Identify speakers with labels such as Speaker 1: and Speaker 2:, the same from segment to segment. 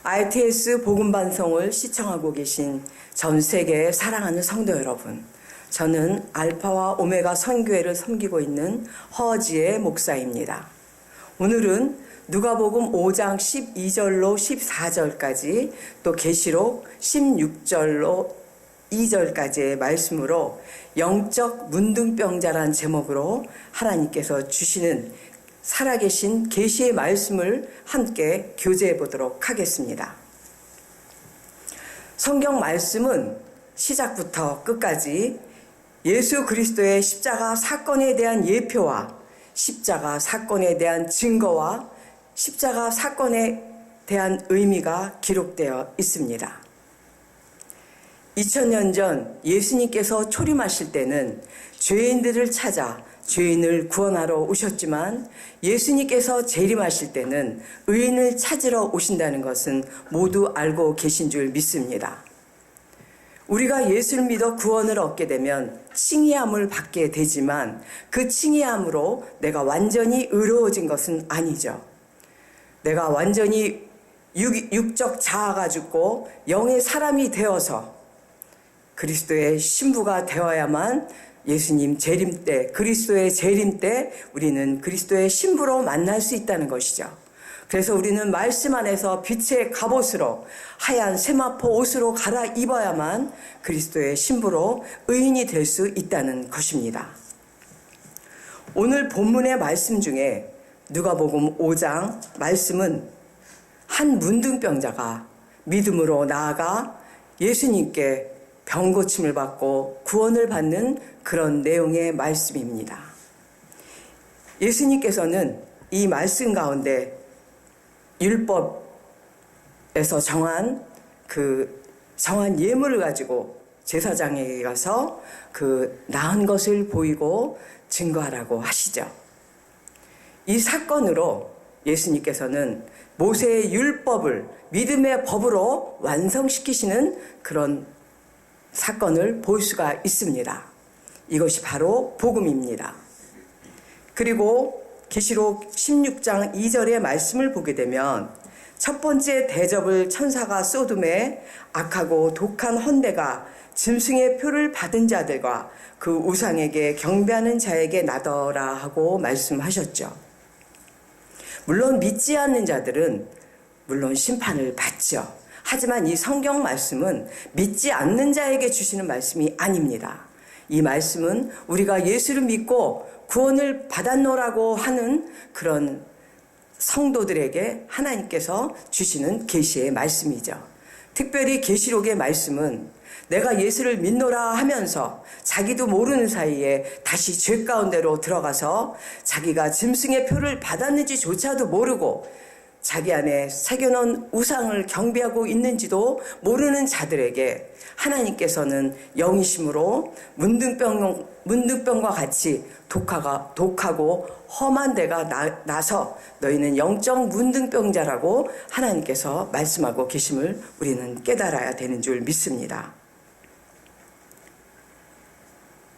Speaker 1: RTS 복음방송을 시청하고 계신 전 세계 사랑하는 성도 여러분, 저는 알파와 오메가 선교회를 섬기고 있는 허지의 목사입니다. 오늘은 누가복음 5장 12절로 14절까지 또 계시록 16절로 2절까지의 말씀으로 영적 문둥병자란 제목으로 하나님께서 주시는 살아계신 계시의 말씀을 함께 교제해 보도록 하겠습니다. 성경 말씀은 시작부터 끝까지 예수 그리스도의 십자가 사건에 대한 예표와 십자가 사건에 대한 증거와 십자가 사건에 대한 의미가 기록되어 있습니다. 2000년 전 예수님께서 초림하실 때는 죄인들을 찾아 죄인을 구원하러 오셨지만 예수님께서 재림하실 때는 의인을 찾으러 오신다는 것은 모두 알고 계신 줄 믿습니다. 우리가 예수를 믿어 구원을 얻게 되면 칭의함을 받게 되지만 그 칭의함으로 내가 완전히 의로워진 것은 아니죠. 내가 완전히 육적 자아가 죽고 영의 사람이 되어서 그리스도의 신부가 되어야만 예수님 재림 때, 그리스도의 재림 때 우리는 그리스도의 신부로 만날 수 있다는 것이죠. 그래서 우리는 말씀 안에서 빛의 갑옷으로 하얀 세마포 옷으로 갈아입어야만 그리스도의 신부로 의인이 될 수 있다는 것입니다. 오늘 본문의 말씀 중에 누가복음 5장 말씀은 한 문둥병자가 믿음으로 나아가 예수님께 병고침을 받고 구원을 받는 그런 내용의 말씀입니다. 예수님께서는 이 말씀 가운데 율법에서 정한 예물을 가지고 제사장에게 가서 나은 것을 보이고 증거하라고 하시죠. 이 사건으로 예수님께서는 모세의 율법을 믿음의 법으로 완성시키시는 그런 사건을 볼 수가 있습니다. 이것이 바로 복음입니다. 그리고 계시록 16장 2절의 말씀을 보게 되면 첫 번째 대접을 천사가 쏟음에 악하고 독한 헌대가 짐승의 표를 받은 자들과 그 우상에게 경배하는 자에게 나더라 하고 말씀하셨죠. 물론 믿지 않는 자들은 물론 심판을 받죠. 하지만 이 성경 말씀은 믿지 않는 자에게 주시는 말씀이 아닙니다. 이 말씀은 우리가 예수를 믿고 구원을 받았노라고 하는 그런 성도들에게 하나님께서 주시는 계시의 말씀이죠. 특별히 계시록의 말씀은 내가 예수를 믿노라 하면서 자기도 모르는 사이에 다시 죄 가운데로 들어가서 자기가 짐승의 표를 받았는지조차도 모르고 자기 안에 새겨놓은 우상을 경배하고 있는지도 모르는 자들에게 하나님께서는 영이심으로 문둥병과 같이 독하고 험한 데가 나서 너희는 영적 문둥병자라고 하나님께서 말씀하고 계심을 우리는 깨달아야 되는 줄 믿습니다.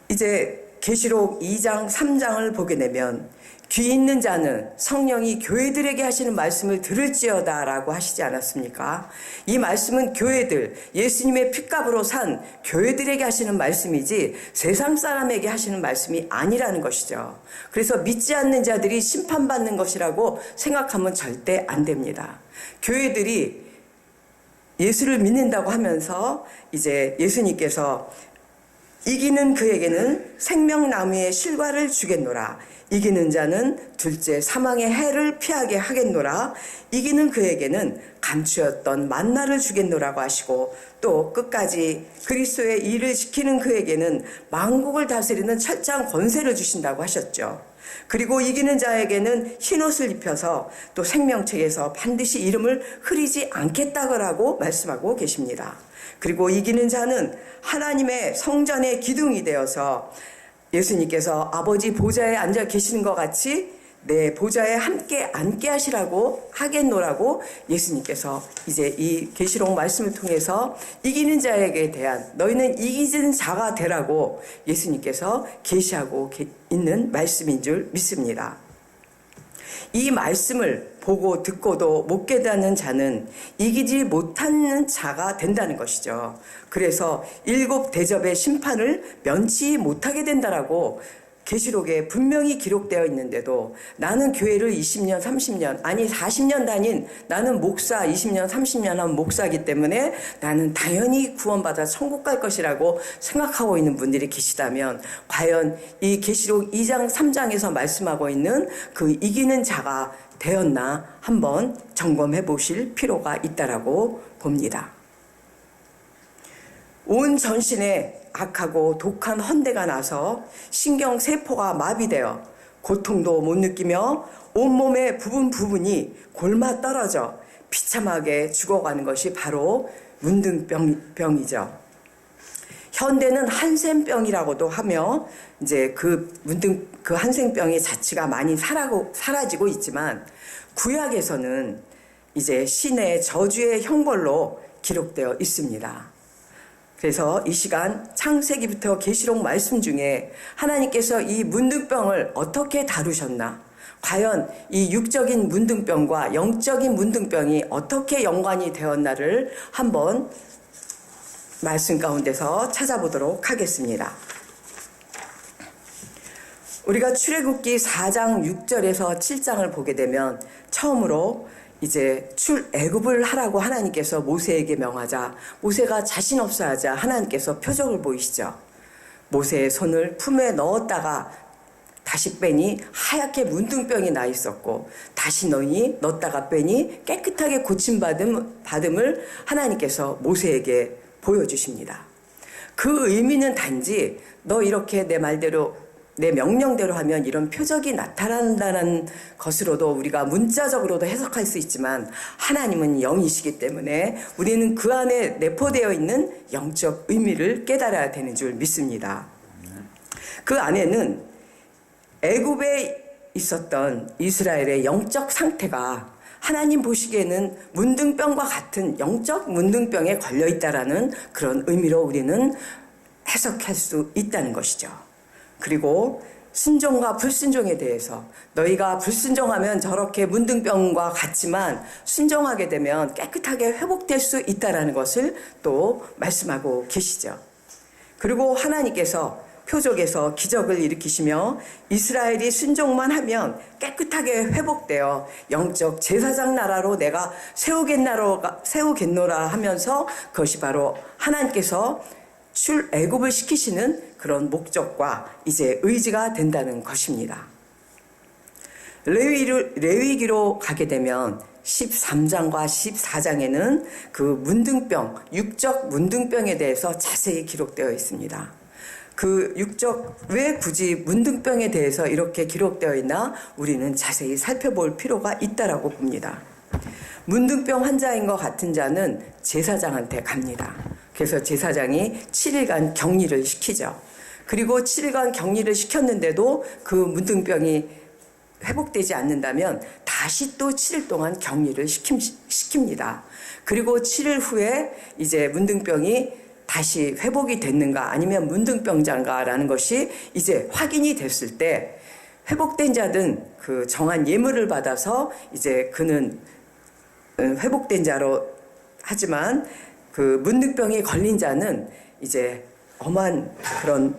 Speaker 1: 이제 계시록 2장 3장을 보게 되면 귀 있는 자는 성령이 교회들에게 하시는 말씀을 들을지어다 라고 하시지 않았습니까? 이 말씀은 교회들, 예수님의 핏값으로 산 교회들에게 하시는 말씀이지 세상 사람에게 하시는 말씀이 아니라는 것이죠. 그래서 믿지 않는 자들이 심판받는 것이라고 생각하면 절대 안 됩니다. 교회들이 예수를 믿는다고 하면서 이제 예수님께서 이기는 그에게는 생명나무의 실과를 주겠노라. 이기는 자는 둘째 사망의 해를 피하게 하겠노라. 이기는 그에게는 감추었던 만나를 주겠노라고 하시고 또 끝까지 그리스도의 일을 지키는 그에게는 만국을 다스리는 철저한 권세를 주신다고 하셨죠. 그리고 이기는 자에게는 흰옷을 입혀서 또 생명책에서 반드시 이름을 흐리지 않겠다고 말씀하고 계십니다. 그리고 이기는 자는 하나님의 성전의 기둥이 되어서 예수님께서 아버지 보좌에 앉아 계시는 것 같이 내 보좌에 함께 앉게 하겠노라고 예수님께서 이제 이 계시록 말씀을 통해서 이기는 자에게 대한 너희는 이기는 자가 되라고 예수님께서 계시하고 있는 말씀인 줄 믿습니다. 이 말씀을 보고 듣고도 못 깨닫는 자는 이기지 못하는 자가 된다는 것이죠. 그래서 7 대접의 심판을 면치 못하게 된다라고 계시록에 분명히 기록되어 있는데도 나는 교회를 20년, 30년, 아니 40년 다닌 나는 목사 20년, 30년 한 목사이기 때문에 나는 당연히 구원받아 천국 갈 것이라고 생각하고 있는 분들이 계시다면 과연 이 계시록 2장, 3장에서 말씀하고 있는 그 이기는 자가 되었나 한번 점검해 보실 필요가 있다라고 봅니다. 온 전신에 악하고 독한 헌대가 나서 신경세포가 마비되어 고통도 못 느끼며 온몸의 부분이 골마 떨어져 비참하게 죽어가는 것이 바로 문둥병이죠. 현대는 한센병이라고도 하며 이제 그 한센병의 자체가 많이 사라지고 있지만 구약에서는 이제 신의 저주의 형벌로 기록되어 있습니다. 그래서 이 시간 창세기부터 계시록 말씀 중에 하나님께서 이 문둥병을 어떻게 다루셨나, 과연 이 육적인 문둥병과 영적인 문둥병이 어떻게 연관이 되었나를 한번 말씀 가운데서 찾아보도록 하겠습니다. 우리가 출애굽기 4장 6절에서 7장을 보게 되면 처음으로 이제 출애굽을 하라고 하나님께서 모세에게 명하자 모세가 자신 없어 하자 하나님께서 표적을 보이시죠. 모세의 손을 품에 넣었다가 다시 빼니 하얗게 문둥병이 나 있었고 다시 넣었다가 빼니 깨끗하게 고침받음을 하나님께서 모세에게 보여주십니다. 그 의미는 단지 너 이렇게 내 말대로 내 명령대로 하면 이런 표적이 나타난다는 것으로도 우리가 문자적으로도 해석할 수 있지만 하나님은 영이시기 때문에 우리는 그 안에 내포되어 있는 영적 의미를 깨달아야 되는 줄 믿습니다. 그 안에는 애굽에 있었던 이스라엘의 영적 상태가 하나님 보시기에는 문둥병과 같은 영적 문둥병에 걸려있다라는 그런 의미로 우리는 해석할 수 있다는 것이죠. 그리고 순종과 불순종에 대해서 너희가 불순종하면 저렇게 문둥병과 같지만 순종하게 되면 깨끗하게 회복될 수 있다는 것을 또 말씀하고 계시죠. 그리고 하나님께서 표적에서 기적을 일으키시며 이스라엘이 순종만 하면 깨끗하게 회복되어 영적 제사장 나라로 내가 세우겠노라 하면서 그것이 바로 하나님께서 출애굽을 시키시는 그런 목적과 이제 의지가 된다는 것입니다. 레위기로 가게 되면 13장과 14장에는 그 문둥병, 육적 문둥병에 대해서 자세히 기록되어 있습니다. 그 육적, 왜 굳이 문둥병에 대해서 이렇게 기록되어 있나 우리는 자세히 살펴볼 필요가 있다라고 봅니다. 문둥병 환자인 것 같은 자는 제사장한테 갑니다. 그래서 제사장이 7일간 격리를 시키죠. 그리고 7일간 격리를 시켰는데도 그 문둥병이 회복되지 않는다면 다시 또 7일 동안 격리를 시킵니다. 그리고 7일 후에 이제 문둥병이 다시 회복이 됐는가 아니면 문둥병자인가라는 것이 이제 확인이 됐을 때 회복된 자는 그 정한 예물을 받아서 이제 그는 회복된 자로 하지만 그 문둥병에 걸린 자는 이제 엄한 그런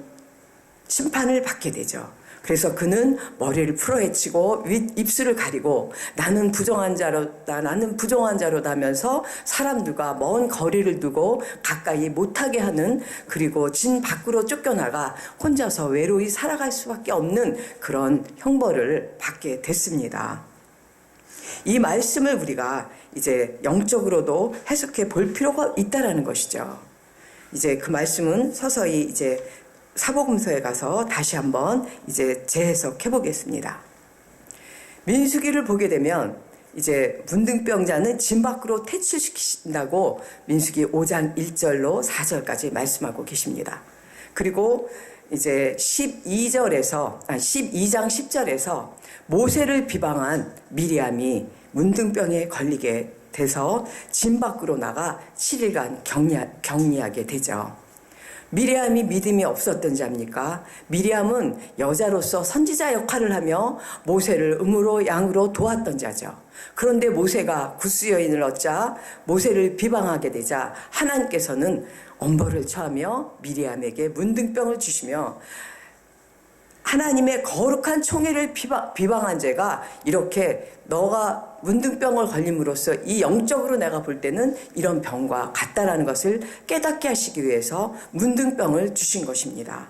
Speaker 1: 심판을 받게 되죠. 그래서 그는 머리를 풀어헤치고 입술을 가리고 나는 부정한 자로다 나는 부정한 자로다 하면서 사람들과 먼 거리를 두고 가까이 못하게 하는, 그리고 진 밖으로 쫓겨나가 혼자서 외로이 살아갈 수밖에 없는 그런 형벌을 받게 됐습니다. 이 말씀을 우리가 이제 영적으로도 해석해 볼 필요가 있다라는 것이죠. 이제 그 말씀은 서서히 이제 사복음서에 가서 다시 한번 이제 재해석해 보겠습니다. 민수기를 보게 되면 이제 문둥병자는 진 밖으로 퇴출시킨다고 민수기 5장 1절로 4절까지 말씀하고 계십니다. 그리고 이제 12장 10절에서 모세를 비방한 미리암이 문둥병에 걸리게 돼서 진 밖으로 나가 7일간 격리하게 되죠. 미리암이 믿음이 없었던 자입니까? 미리암은 여자로서 선지자 역할을 하며 모세를 음으로 양으로 도왔던 자죠. 그런데 모세가 구스 여인을 얻자 모세를 비방하게 되자 하나님께서는 엄벌을 처하며 미리암에게 문둥병을 주시며 하나님의 거룩한 총회를 비방한 죄가 이렇게 너가 문둥병을 걸림으로써 이 영적으로 내가 볼 때는 이런 병과 같다라는 것을 깨닫게 하시기 위해서 문둥병을 주신 것입니다.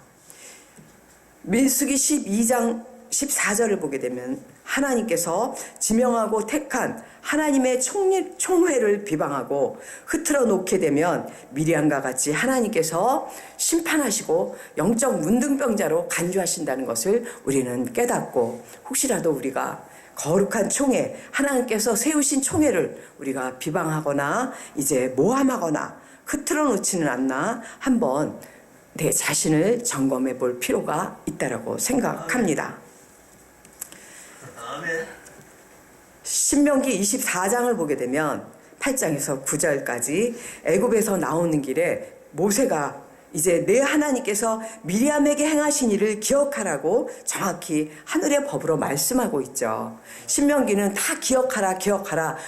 Speaker 1: 민수기 12장 14절을 보게 되면 하나님께서 지명하고 택한 하나님의 총회를 비방하고 흐트러 놓게 되면 미리암과 같이 하나님께서 심판하시고 영적 문둥병자로 간주하신다는 것을 우리는 깨닫고 혹시라도 우리가 거룩한 총회, 하나님께서 세우신 총회를 우리가 비방하거나 이제 모함하거나 흐트러 놓지는 않나 한번 내 자신을 점검해 볼 필요가 있다고 생각합니다. 신명기 24장을 보게 되면 8장에서 9절까지 애굽에서 나오는 길에 모세가 이제 내 하나님께서 미리암에게 행하신 일을 기억하라고 정확히 하늘의 법으로 말씀하고 있죠. 신명기는 다 기억하라.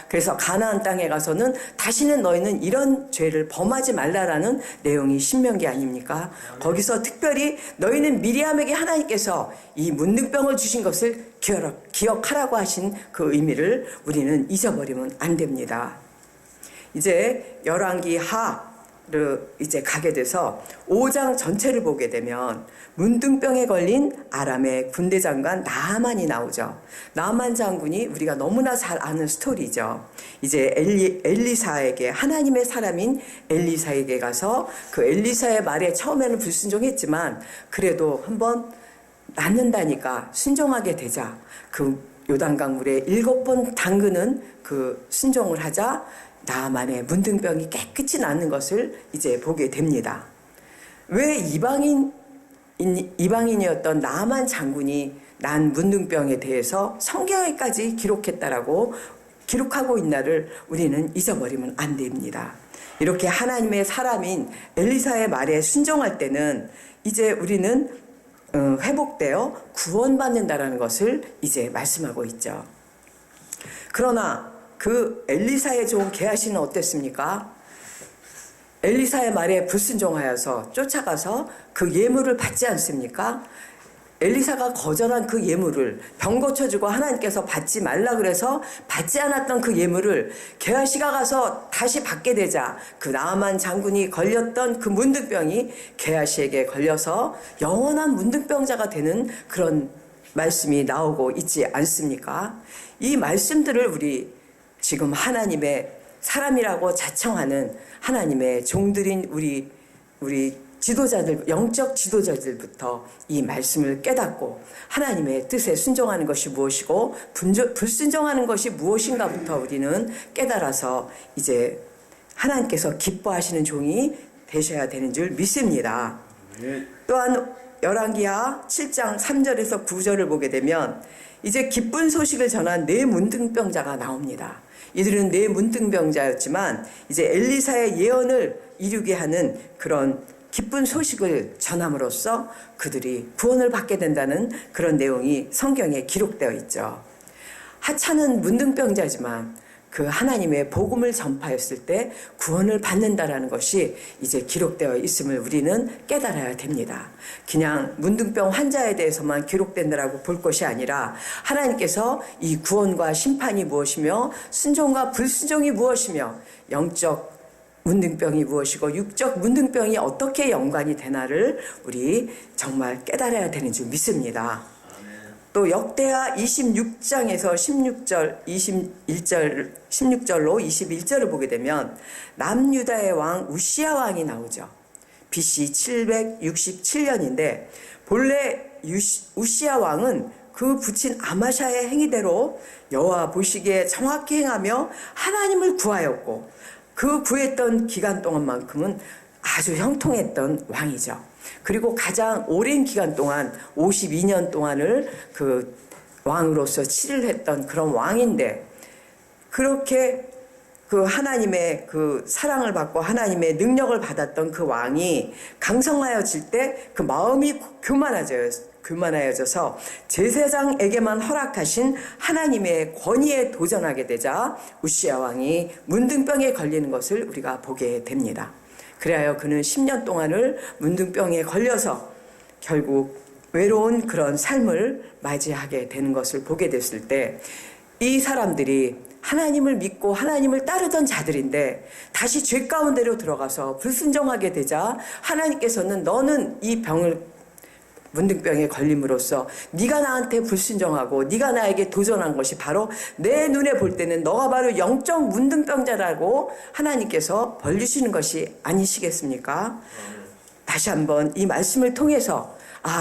Speaker 1: 그래서 가나안 땅에 가서는 다시는 너희는 이런 죄를 범하지 말라라는 내용이 신명기 아닙니까? 거기서 특별히 너희는 미리암에게 하나님께서 이 문둥병을 주신 것을 기억하라고 하신 그 의미를 우리는 잊어버리면 안 됩니다. 이제 열왕기 하를 이제 가게 돼서 5장 전체를 보게 되면 문둥병에 걸린 아람의 군대 장관 나아만이 나오죠. 나아만 장군이 우리가 너무나 잘 아는 스토리죠. 이제 엘리사에게 하나님의 사람인 엘리사에게 가서 그 엘리사의 말에 처음에는 불순종했지만 그래도 한번 낫는다니까 순종하게 되자 그 요단강물에 7번 담그는 그 순종을 하자 나아만의 문둥병이 깨끗이 낫는 것을 이제 보게 됩니다. 왜 이방인이었던 나아만 장군이 난 문둥병에 대해서 성경에까지 기록하고 있나를 우리는 잊어버리면 안 됩니다. 이렇게 하나님의 사람인 엘리사의 말에 순종할 때는 이제 우리는 회복되어 구원받는다라는 것을 이제 말씀하고 있죠. 그러나 그 엘리사의 종 게하시는 어땠습니까? 엘리사의 말에 불순종하여서 쫓아가서 그 예물을 받지 않습니까? 엘리사가 거절한 그 예물을 병 고쳐주고 하나님께서 받지 말라 그래서 받지 않았던 그 예물을 게하시가 가서 다시 받게 되자 그 나아만 장군이 걸렸던 그 문둥병이 게하시에게 걸려서 영원한 문둥병자가 되는 그런 말씀이 나오고 있지 않습니까? 이 말씀들을 우리 지금 하나님의 사람이라고 자청하는 하나님의 종들인 우리 지도자들, 영적 지도자들부터 이 말씀을 깨닫고 하나님의 뜻에 순종하는 것이 무엇이고 불순종하는 것이 무엇인가부터 우리는 깨달아서 이제 하나님께서 기뻐하시는 종이 되셔야 되는 줄 믿습니다. 또한 열왕기하 7장 3절에서 9절을 보게 되면 이제 기쁜 소식을 전한 네 문둥병자가 나옵니다. 이들은 네 문둥병자였지만 이제 엘리사의 예언을 이루게 하는 그런 기쁜 소식을 전함으로써 그들이 구원을 받게 된다는 그런 내용이 성경에 기록되어 있죠. 하찮은 문둥병자지만 그 하나님의 복음을 전파했을 때 구원을 받는다라는 것이 이제 기록되어 있음을 우리는 깨달아야 됩니다. 그냥 문둥병 환자에 대해서만 기록된다라고 볼 것이 아니라 하나님께서 이 구원과 심판이 무엇이며 순종과 불순종이 무엇이며 영적 문둥병이 무엇이고 육적 문둥병이 어떻게 연관이 되나를 우리 정말 깨달아야 되는 줄 믿습니다. 또 역대하 26장에서 16절로 21절을 보게 되면 남유다의 왕 우시야 왕이 나오죠. BC 767년인데 본래 우시야 왕은 그 부친 아마샤의 행위대로 여호와 보시기에 정확히 행하며 하나님을 구하였고 그 구했던 기간 동안만큼은 아주 형통했던 왕이죠. 그리고 가장 오랜 기간 동안 52년 동안을 그 왕으로서 치를 했던 그런 왕인데 그렇게 그 하나님의 그 사랑을 받고 하나님의 능력을 받았던 그 왕이 강성하여질 때 그 마음이 교만하여져서 제사장에게만 허락하신 하나님의 권위에 도전하게 되자 우시야 왕이 문둥병에 걸리는 것을 우리가 보게 됩니다. 그래야 그는 10년 동안을 문둥병에 걸려서 결국 외로운 그런 삶을 맞이하게 되는 것을 보게 됐을 때 이 사람들이 하나님을 믿고 하나님을 따르던 자들인데 다시 죄 가운데로 들어가서 불순종하게 되자 하나님께서는 너는 이 병을 문둥병에 걸림으로써 네가 나한테 불순종하고 네가 나에게 도전한 것이 바로 내 눈에 볼 때는 너가 바로 영적 문둥병자라고 하나님께서 벌리시는 것이 아니시겠습니까? 다시 한번 이 말씀을 통해서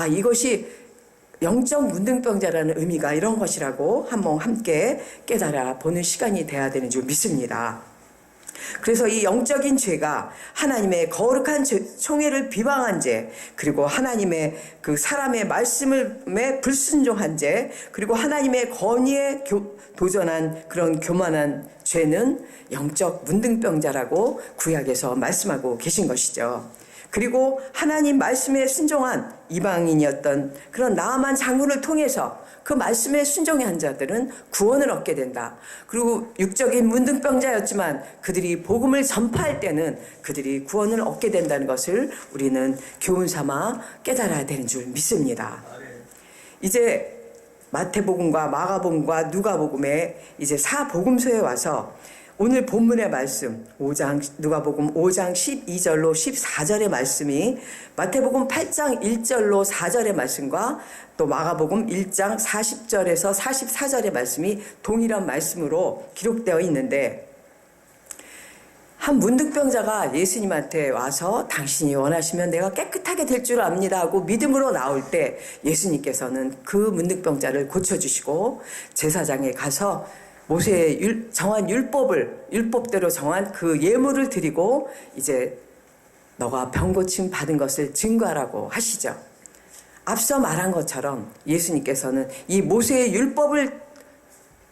Speaker 1: 이것이 영적 문둥병자라는 의미가 이런 것이라고 한번 함께 깨달아 보는 시간이 돼야 되는 줄 믿습니다. 그래서 이 영적인 죄가 하나님의 거룩한 총회를 비방한 죄, 그리고 하나님의 그 사람의 말씀에 불순종한 죄, 그리고 하나님의 권위에 도전한 그런 교만한 죄는 영적 문둥병자라고 구약에서 말씀하고 계신 것이죠. 그리고 하나님 말씀에 순종한 이방인이었던 그런 나아만 장군을 통해서 그 말씀에 순종한 자들은 구원을 얻게 된다. 그리고 육적인 문둥병자였지만 그들이 복음을 전파할 때는 그들이 구원을 얻게 된다는 것을 우리는 교훈 삼아 깨달아야 되는 줄 믿습니다. 이제 마태복음과 마가복음과 누가복음의 이제 사복음서에 와서 오늘 본문의 말씀 누가복음 5장 12절로 14절의 말씀이 마태복음 8장 1절로 4절의 말씀과 또 마가복음 1장 40절에서 44절의 말씀이 동일한 말씀으로 기록되어 있는데 한 문둥병자가 예수님한테 와서 당신이 원하시면 내가 깨끗하게 될 줄 압니다 하고 믿음으로 나올 때 예수님께서는 그 문둥병자를 고쳐주시고 제사장에 가서 모세의 정한 율법대로 정한 그 예물을 드리고 이제 너가 병 고침 받은 것을 증거하라고 하시죠. 앞서 말한 것처럼 예수님께서는 이 모세의 율법을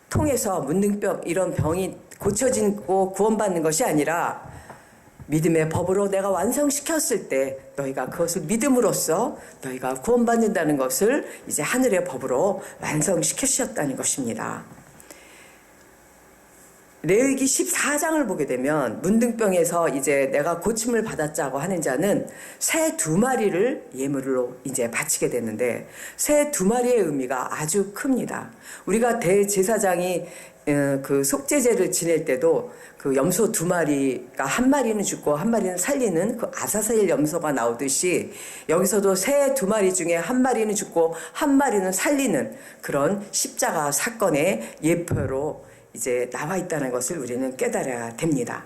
Speaker 1: 통해서 문둥병 이런 병이 고쳐지고 구원받는 것이 아니라 믿음의 법으로 내가 완성시켰을 때 너희가 그것을 믿음으로써 너희가 구원받는다는 것을 이제 하늘의 법으로 완성시키셨다는 것입니다. 레위기 14장을 보게 되면 문둥병에서 이제 내가 고침을 받았자고 하는 자는 새 2마리를 예물로 이제 바치게 되는데 새 2마리의 의미가 아주 큽니다. 우리가 대제사장이 그 속죄제를 지낼 때도 그 염소 2마리가 한 마리는 죽고 한 마리는 살리는 그 아사셀 염소가 나오듯이 여기서도 새 2마리 중에 한 마리는 죽고 한 마리는 살리는 그런 십자가 사건의 예표로 이제 나와 있다는 것을 우리는 깨달아야 됩니다.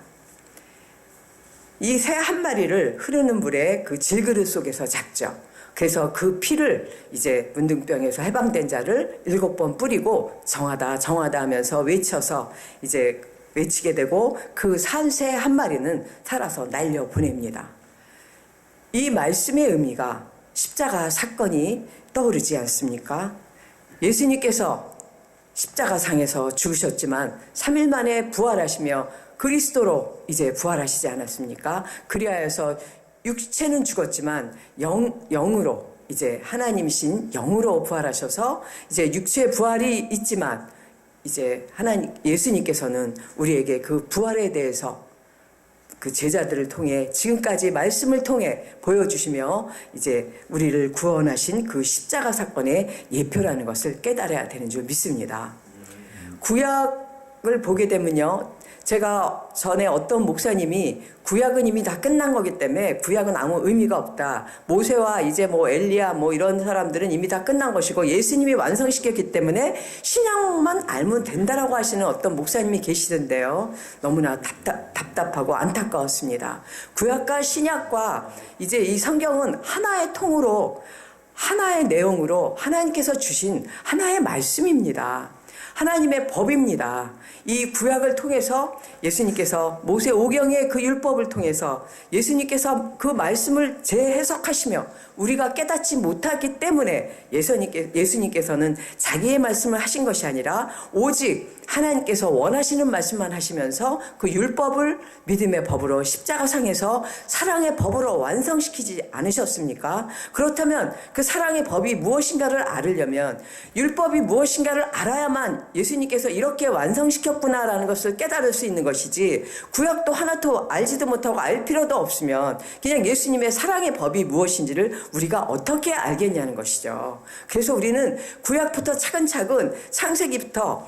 Speaker 1: 이 새 한 마리를 흐르는 물에 그 질그릇 속에서 잡죠. 그래서 그 피를 이제 문둥병에서 해방된 자를 7번 뿌리고 정하다 하면서 외쳐서 이제 외치게 되고 그 산 새 한 마리는 살아서 날려 보냅니다. 이 말씀의 의미가 십자가 사건이 떠오르지 않습니까? 예수님께서 십자가상에서 죽으셨지만 3일 만에 부활하시며 그리스도로 이제 부활하시지 않았습니까? 그리하여서 육체는 죽었지만 영으로 이제 하나님이신 영으로 부활하셔서 이제 육체의 부활이 있지만 이제 예수님께서는 우리에게 그 부활에 대해서 그 제자들을 통해 지금까지 말씀을 통해 보여주시며 이제 우리를 구원하신 그 십자가 사건의 예표라는 것을 깨달아야 되는 줄 믿습니다. 구약을 보게 되면요. 제가 전에 어떤 목사님이 구약은 이미 다 끝난 거기 때문에 구약은 아무 의미가 없다. 모세와 이제 엘리야 이런 사람들은 이미 다 끝난 것이고 예수님이 완성시켰기 때문에 신약만 알면 된다라고 하시는 어떤 목사님이 계시던데요. 너무나 답답하고 안타까웠습니다. 구약과 신약과 이제 이 성경은 하나의 통으로 하나의 내용으로 하나님께서 주신 하나의 말씀입니다. 하나님의 법입니다. 이 구약을 통해서 예수님께서 모세 오경의 그 율법을 통해서 예수님께서 그 말씀을 재해석하시며 우리가 깨닫지 못하기 때문에 예수님께서는 자기의 말씀을 하신 것이 아니라 오직 하나님께서 원하시는 말씀만 하시면서 그 율법을 믿음의 법으로 십자가상에서 사랑의 법으로 완성시키지 않으셨습니까? 그렇다면 그 사랑의 법이 무엇인가를 알으려면 율법이 무엇인가를 알아야만 예수님께서 이렇게 완성시켰구나라는 것을 깨달을 수 있는 것이지, 구약도 하나도 알지도 못하고 알 필요도 없으면 그냥 예수님의 사랑의 법이 무엇인지를 우리가 어떻게 알겠냐는 것이죠. 그래서 우리는 구약부터 차근차근 창세기부터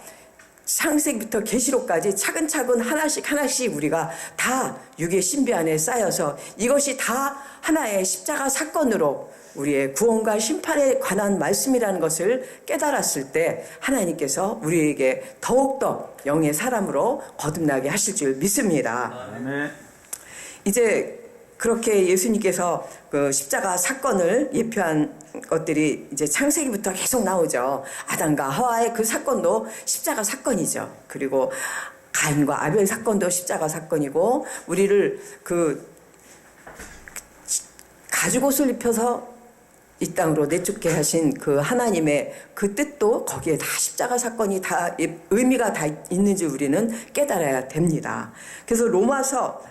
Speaker 1: 계시록까지 차근차근 하나씩 우리가 다 육의 신비 안에 쌓여서 이것이 다 하나의 십자가 사건으로 우리의 구원과 심판에 관한 말씀이라는 것을 깨달았을 때 하나님께서 우리에게 더욱더 영의 사람으로 거듭나게 하실 줄 믿습니다.
Speaker 2: 아멘.
Speaker 1: 이제 그렇게 예수님께서 그 십자가 사건을 예표한 것들이 이제 창세기부터 계속 나오죠. 아담과 하와의 그 사건도 십자가 사건이죠. 그리고 가인과 아벨 사건도 십자가 사건이고, 우리를 그 가죽옷을 입혀서 이 땅으로 내쫓게 하신 그 하나님의 그 뜻도 거기에 다 십자가 사건이 다 의미가 다 있는지 우리는 깨달아야 됩니다. 그래서 로마서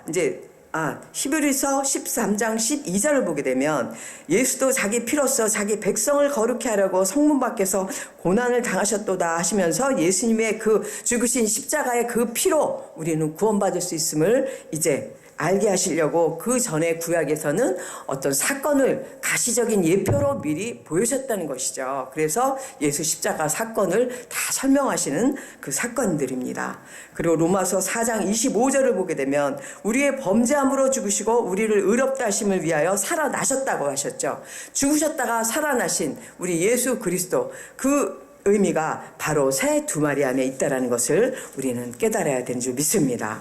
Speaker 1: 히브리서 13장 12절을 보게 되면 예수도 자기 피로써 자기 백성을 거룩히 하려고 성문 밖에서 고난을 당하셨도다 하시면서 예수님의 그 죽으신 십자가의 그 피로 우리는 구원받을 수 있음을 이제 알게 하시려고 그 전에 구약에서는 어떤 사건을 가시적인 예표로 미리 보여주셨다는 것이죠. 그래서 예수 십자가 사건을 다 설명하시는 그 사건들입니다. 그리고 로마서 4장 25절을 보게 되면 우리의 범죄함으로 죽으시고 우리를 의롭다 하심을 위하여 살아나셨다고 하셨죠. 죽으셨다가 살아나신 우리 예수 그리스도, 그 의미가 바로 새 두 마리 안에 있다는 것을 우리는 깨달아야 되는 줄 믿습니다.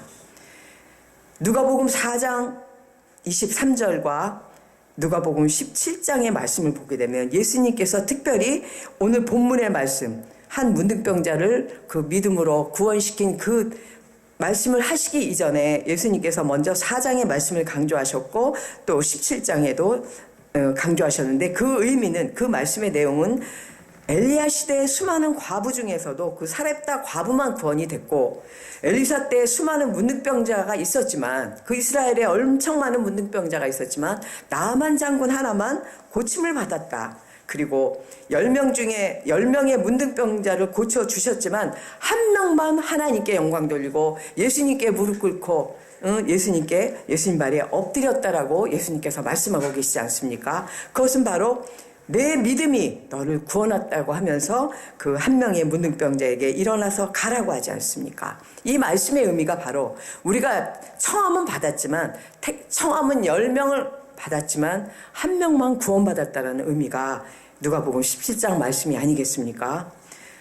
Speaker 1: 누가복음 4장 23절과 누가복음 17장의 말씀을 보게 되면 예수님께서 특별히 오늘 본문의 말씀, 한 문둥병자를 그 믿음으로 구원시킨 그 말씀을 하시기 이전에 예수님께서 먼저 4장의 말씀을 강조하셨고 또 17장에도 강조하셨는데, 그 의미는, 그 말씀의 내용은 엘리야 시대의 수많은 과부 중에서도 그 사렙다 과부만 구원이 됐고, 엘리사 때 수많은 문둥병자가 있었지만, 그 이스라엘에 엄청 많은 문둥병자가 있었지만 나만 장군 하나만 고침을 받았다. 그리고 10명 중에 10명의 문둥병자를 고쳐주셨지만 한 명만 하나님께 영광 돌리고 예수님께 무릎 꿇고 예수님 발에 엎드렸다라고 예수님께서 말씀하고 계시지 않습니까? 그것은 바로 내 믿음이 너를 구원했다고 하면서 그 한 명의 문둥병자에게 일어나서 가라고 하지 않습니까? 이 말씀의 의미가 바로 우리가 청함은 받았지만, 청함은 10명을 받았지만 한 명만 구원받았다는 의미가 누가복음 17장 말씀이 아니겠습니까?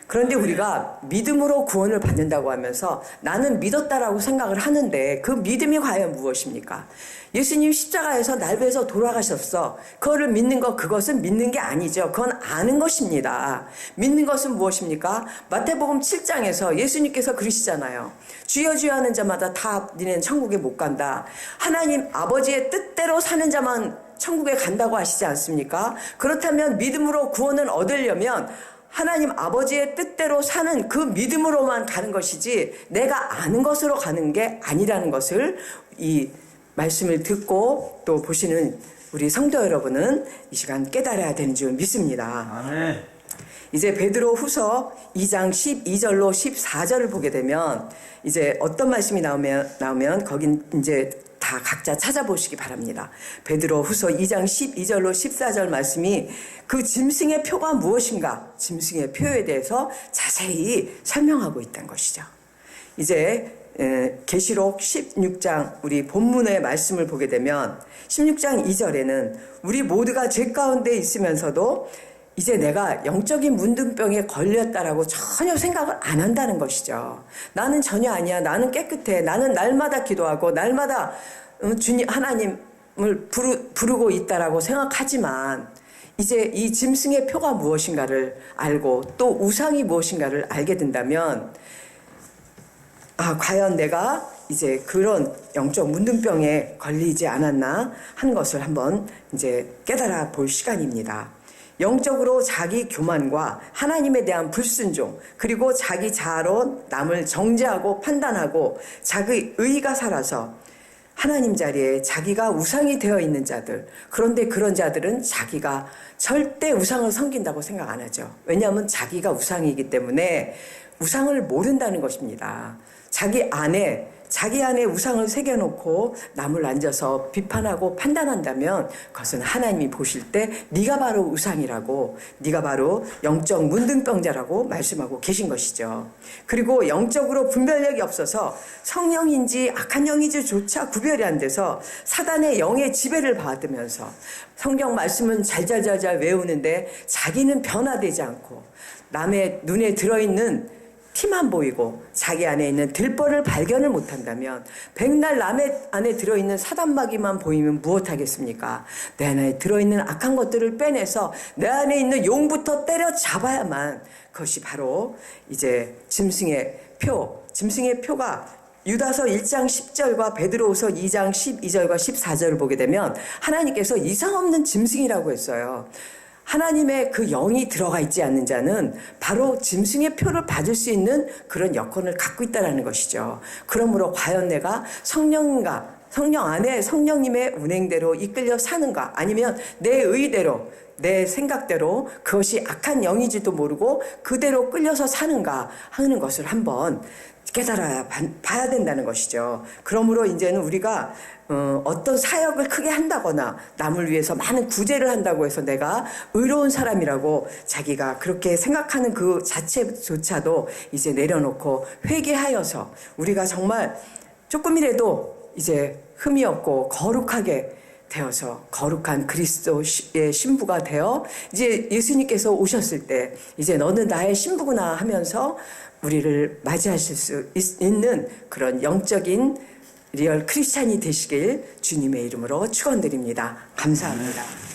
Speaker 1: 그런데 우리가 믿음으로 구원을 받는다고 하면서 나는 믿었다라고 생각을 하는데 그 믿음이 과연 무엇입니까? 예수님 십자가에서 날 위해서 돌아가셨어. 그거를 믿는 것, 그것은 믿는 게 아니죠. 그건 아는 것입니다. 믿는 것은 무엇입니까? 마태복음 7장에서 예수님께서 그러시잖아요. 주여 주여 하는 자마다 다 니네는 천국에 못 간다. 하나님 아버지의 뜻대로 사는 자만 천국에 간다고 하시지 않습니까? 그렇다면 믿음으로 구원을 얻으려면 하나님 아버지의 뜻대로 사는 그 믿음으로만 가는 것이지 내가 아는 것으로 가는 게 아니라는 것을 이 말씀을 듣고 또 보시는 우리 성도 여러분은 이 시간 깨달아야 되는 줄 믿습니다.
Speaker 2: 아멘.
Speaker 1: 이제 베드로 후서 2장 12절로 14절을 보게 되면 이제 어떤 말씀이 나오면 거긴 이제 다 각자 찾아보시기 바랍니다. 베드로 후서 2장 12절로 14절 말씀이 그 짐승의 표가 무엇인가, 짐승의 표에 대해서 자세히 설명하고 있다는 것이죠. 이제 계시록 16장 우리 본문의 말씀을 보게 되면 16장 2절에는 우리 모두가 죄 가운데 있으면서도 이제 내가 영적인 문둥병에 걸렸다라고 전혀 생각을 안 한다는 것이죠. 나는 전혀 아니야. 나는 깨끗해. 나는 날마다 기도하고 날마다 주님 하나님을 부르고 있다라고 생각하지만 이제 이 짐승의 표가 무엇인가를 알고 또 우상이 무엇인가를 알게 된다면 과연 내가 이제 그런 영적 문둥병에 걸리지 않았나 하는 것을 한번 이제 깨달아 볼 시간입니다. 영적으로 자기 교만과 하나님에 대한 불순종, 그리고 자기 자아로 남을 정죄하고 판단하고 자기 의가 살아서 하나님 자리에 자기가 우상이 되어 있는 자들, 그런데 그런 자들은 자기가 절대 우상을 섬긴다고 생각 안 하죠. 왜냐하면 자기가 우상이기 때문에 우상을 모른다는 것입니다. 자기 안에 우상을 새겨놓고 남을 앉아서 비판하고 판단한다면 그것은 하나님이 보실 때 네가 바로 우상이라고, 네가 바로 영적 문둥병자라고 말씀하고 계신 것이죠. 그리고 영적으로 분별력이 없어서 성령인지 악한 영인지조차 구별이 안 돼서 사단의 영의 지배를 받으면서 성경 말씀은 잘잘잘잘 외우는데 자기는 변화되지 않고 남의 눈에 들어있는 티만 보이고 자기 안에 있는 들벌을 발견을 못한다면, 백날 남의 안에 들어있는 사단마귀만 보이면 무엇하겠습니까? 내 안에 들어있는 악한 것들을 빼내서 내 안에 있는 용부터 때려잡아야만 그것이 바로 이제 짐승의 표가 유다서 1장 10절과 베드로후서 2장 12절과 14절을 보게 되면 하나님께서 이상 없는 짐승이라고 했어요. 하나님의 그 영이 들어가 있지 않는 자는 바로 짐승의 표를 받을 수 있는 그런 여건을 갖고 있다는 것이죠. 그러므로 과연 내가 성령 안에 성령님의 운행대로 이끌려 사는가, 아니면 내 의대로 내 생각대로 그것이 악한 영인지도 모르고 그대로 끌려서 사는가 하는 것을 한번 봐야 된다는 것이죠. 그러므로 이제는 우리가 어떤 사역을 크게 한다거나 남을 위해서 많은 구제를 한다고 해서 내가 의로운 사람이라고 자기가 그렇게 생각하는 그 자체조차도 이제 내려놓고 회개하여서 우리가 정말 조금이라도 이제 흠이 없고 거룩하게 되어서 거룩한 그리스도의 신부가 되어 이제 예수님께서 오셨을 때 이제 너는 나의 신부구나 하면서 우리를 맞이하실 수 있는 그런 영적인 리얼 크리스찬이 되시길 주님의 이름으로 축원드립니다. 감사합니다.